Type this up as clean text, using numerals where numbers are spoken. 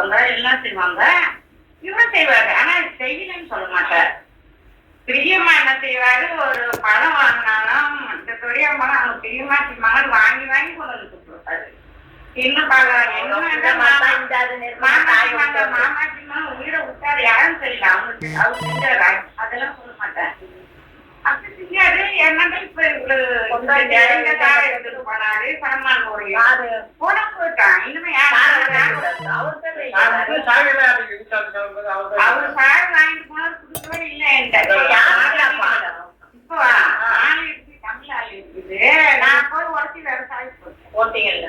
போடுவாங்க, எல்லாம் செய்வாங்க. இவரும் செய்வாரு. ஆனா செய்யலன்னு சொல்ல மாட்டார். பிரியமா என்ன செய்வாரு, ஒரு பழம் வாங்கினாலும் இந்த பெரிய மரம் அவங்க பிரியமா செய்வாங்க, வாங்கி வாங்கி கொண்டு வந்து கொடுத்துருப்பாரு. இன்னும் மாமாச்சி மகன் உயிரை விட்டாரு, யாரும் தெரியல. அவங்களுக்கு அவர் செஞ்சாரு, அதெல்லாம் சொல்ல மாட்டேன். அப்படி செஞ்சாரு. என்னன்னா இப்ப எடுத்துட்டு போனாரு. சரமான் ஒரு யாரு போன போயிட்டான். இனிமே அவரு சார் வாங்கிட்டு போனது கொடுக்கவே இல்லை. இப்போ ஆள் இருக்கு, தமிழ் ஆள் இருக்குது. நான் போய் உடச்சி விவசாயம் போட்டேன்.